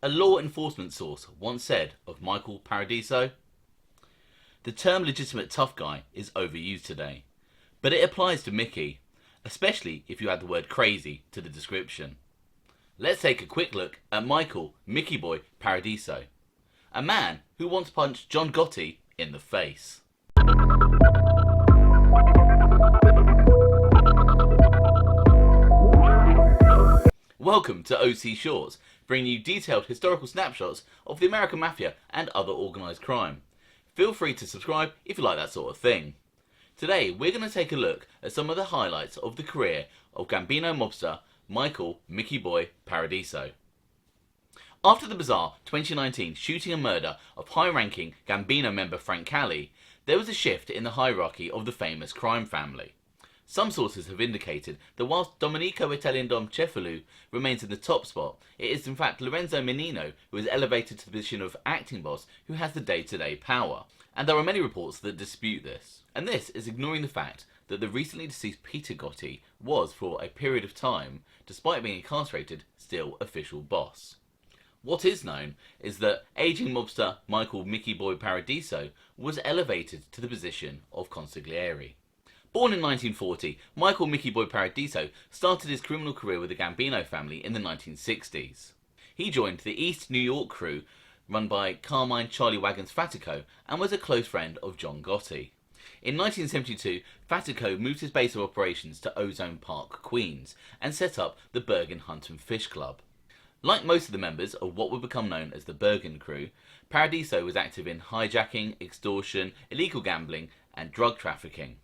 A law enforcement source once said of Michael Paradiso, "The term legitimate tough guy is overused today, but it applies to Mickey, especially if you add the word crazy to the description." Let's take a quick look at Michael Mickey Boy Paradiso, a man who once punched John Gotti in the face. Welcome to OC Shorts, bringing you detailed historical snapshots of the American Mafia and other organised crime. Feel free to subscribe if you like that sort of thing. Today we're going to take a look at some of the highlights of the career of Gambino mobster Michael Mickey Boy Paradiso. After the bizarre 2019 shooting and murder of high-ranking Gambino member Frank Cali, there was a shift in the hierarchy of the famous crime family. Some sources have indicated that whilst Domenico Italian Dom Cefalù remains in the top spot, it is in fact Lorenzo Menino who is elevated to the position of acting boss who has the day-to-day power. And there are many reports that dispute this. And this is ignoring the fact that the recently deceased Peter Gotti was, for a period of time, despite being incarcerated, still official boss. What is known is that aging mobster Michael Mickey Boy Paradiso was elevated to the position of consigliere. Born in 1940, Michael Mickey Boy Paradiso started his criminal career with the Gambino family in the 1960s. He joined the East New York crew run by Carmine Charlie Wagons Fatico and was a close friend of John Gotti. In 1972, Fatico moved his base of operations to Ozone Park, Queens, and set up the Bergen Hunt and Fish Club. Like most of the members of what would become known as the Bergen crew, Paradiso was active in hijacking, extortion, illegal gambling, and drug trafficking.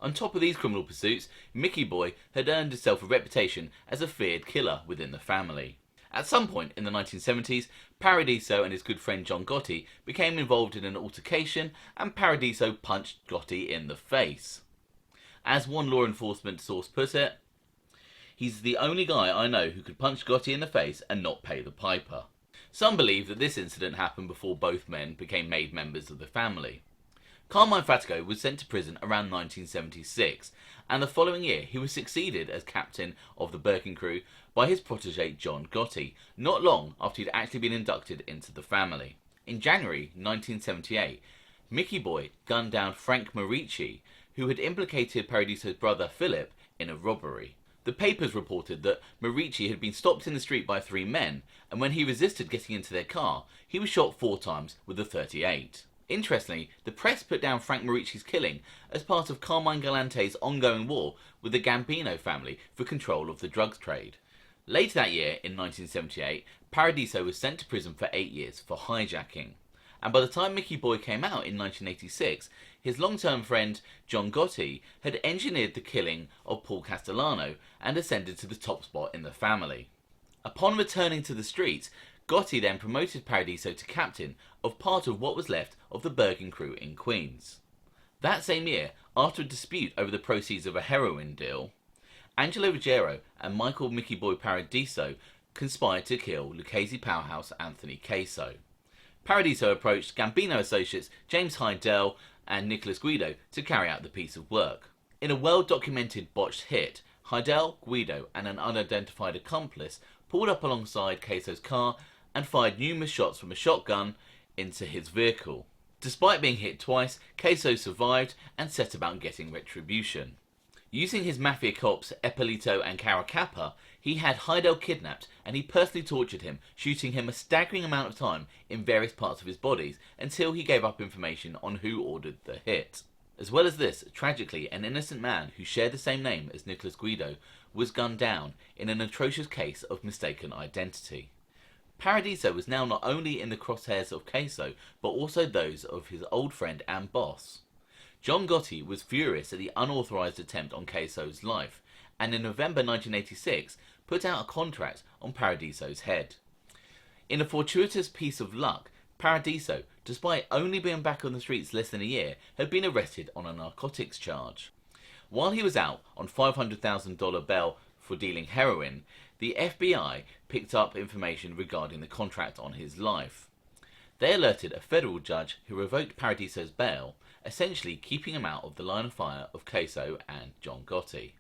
On top of these criminal pursuits, Mickey Boy had earned himself a reputation as a feared killer within the family. At some point in the 1970s, Paradiso and his good friend John Gotti became involved in an altercation and Paradiso punched Gotti in the face. As one law enforcement source put it, "He's the only guy I know who could punch Gotti in the face and not pay the piper." Some believe that this incident happened before both men became made members of the family. Carmine Fatico was sent to prison around 1976, and the following year he was succeeded as captain of the Bergen crew by his protege John Gotti, not long after he'd actually been inducted into the family. In January 1978, Mickey Boy gunned down Frank Morici, who had implicated Paradiso's brother Philip in a robbery. The papers reported that Morici had been stopped in the street by three men, and when he resisted getting into their car, he was shot 4 times with a .38. Interestingly, the press put down Frank Morici's killing as part of Carmine Galante's ongoing war with the Gambino family for control of the drugs trade. Later that year, in 1978, Paradiso was sent to prison for 8 years for hijacking. And by the time Mickey Boy came out in 1986, his long-term friend John Gotti had engineered the killing of Paul Castellano and ascended to the top spot in the family. Upon returning to the streets, Gotti then promoted Paradiso to captain of part of what was left of the Bergen crew in Queens. That same year, after a dispute over the proceeds of a heroin deal, Angelo Ruggiero and Michael Mickey Boy Paradiso conspired to kill Lucchese powerhouse Anthony Casso. Paradiso approached Gambino associates James Hydell and Nicholas Guido to carry out the piece of work. In a well-documented botched hit, Hydell, Guido and an unidentified accomplice pulled up alongside Casso's car and fired numerous shots from a shotgun into his vehicle. Despite being hit twice, Casso survived and set about getting retribution. Using his mafia cops Eppolito and Caracappa, he had Hydell kidnapped and he personally tortured him, shooting him a staggering amount of time in various parts of his body until he gave up information on who ordered the hit. As well as this, tragically, an innocent man who shared the same name as Nicholas Guido was gunned down in an atrocious case of mistaken identity. Paradiso was now not only in the crosshairs of Casso, but also those of his old friend and boss. John Gotti was furious at the unauthorised attempt on Casso's life, and in November 1986 put out a contract on Paradiso's head. In a fortuitous piece of luck, Paradiso, despite only being back on the streets less than a year, had been arrested on a narcotics charge. While he was out on $500,000 bail for dealing heroin, the FBI picked up information regarding the contract on his life. They alerted a federal judge who revoked Paradiso's bail, essentially keeping him out of the line of fire of Casso and John Gotti.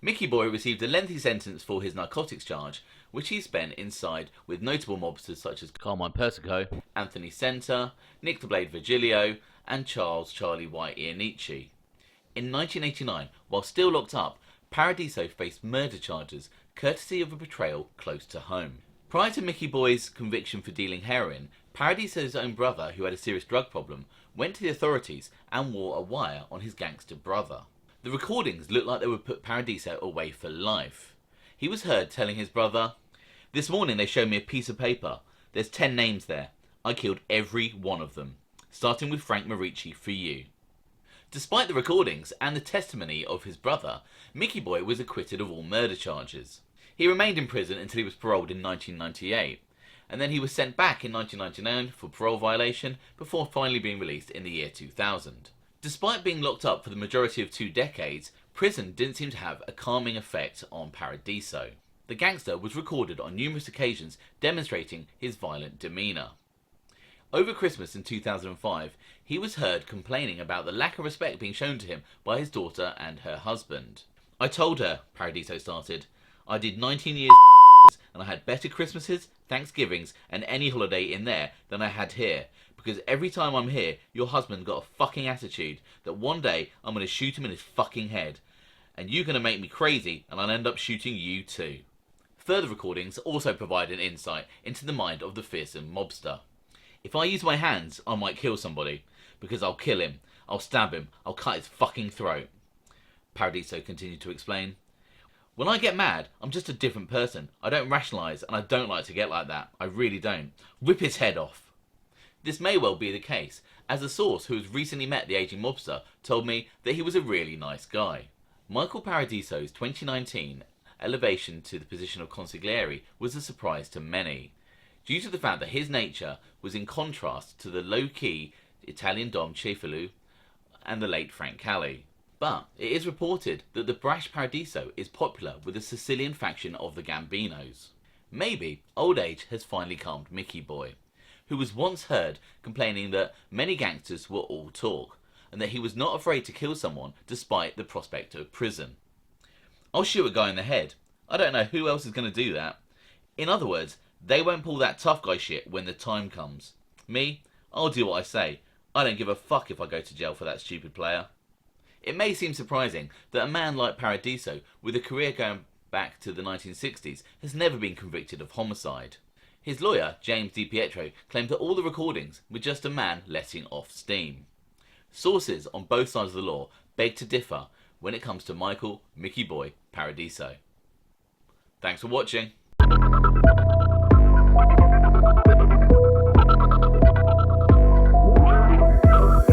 Mickey Boy received a lengthy sentence for his narcotics charge, which he spent inside with notable mobsters such as Carmine Persico, Anthony Center, Nick the Blade Virgilio, and Charles Charlie White Iannici. In 1989, while still locked up, Paradiso faced murder charges courtesy of a betrayal close to home. Prior to Mickey Boy's conviction for dealing heroin, Paradiso's own brother, who had a serious drug problem, went to the authorities and wore a wire on his gangster brother. The recordings looked like they would put Paradiso away for life. He was heard telling his brother, "This morning they showed me a piece of paper. There's 10 names there. I killed every one of them, starting with Frank Marici for you." Despite the recordings and the testimony of his brother, Mickey Boy was acquitted of all murder charges. He remained in prison until he was paroled in 1998, and then he was sent back in 1999 for parole violation before finally being released in the year 2000. Despite being locked up for the majority of 2 decades, prison didn't seem to have a calming effect on Paradiso. The gangster was recorded on numerous occasions demonstrating his violent demeanour. Over Christmas in 2005, he was heard complaining about the lack of respect being shown to him by his daughter and her husband. "I told her," Paradiso started, "I did 19 years and I had better Christmases, Thanksgivings and any holiday in there than I had here, because every time I'm here, your husband got a fucking attitude that one day I'm going to shoot him in his fucking head, and you're going to make me crazy and I'll end up shooting you too." Further recordings also provide an insight into the mind of the fearsome mobster. "If I use my hands, I might kill somebody, because I'll kill him, I'll stab him, I'll cut his fucking throat," Paradiso continued to explain. "When I get mad, I'm just a different person. I don't rationalise, and I don't like to get like that. I really don't. Rip his head off." This may well be the case, as a source who has recently met the aging mobster told me that he was a really nice guy. Michael Paradiso's 2019 elevation to the position of consigliere was a surprise to many, due to the fact that his nature was in contrast to the low-key Italian Dom Cefalù and the late Frank Cali. But it is reported that the brash Paradiso is popular with the Sicilian faction of the Gambinos. Maybe old age has finally calmed Mickey Boy, who was once heard complaining that many gangsters were all talk, and that he was not afraid to kill someone despite the prospect of prison. "I'll shoot a guy in the head. I don't know who else is going to do that. In other words, they won't pull that tough guy shit when the time comes. Me, I'll do what I say. I don't give a fuck if I go to jail for that stupid player." It may seem surprising that a man like Paradiso, with a career going back to the 1960s, has never been convicted of homicide. His lawyer, James DiPietro, claimed that all the recordings were just a man letting off steam. Sources on both sides of the law beg to differ when it comes to Michael Mickey Boy Paradiso. Thanks for watching.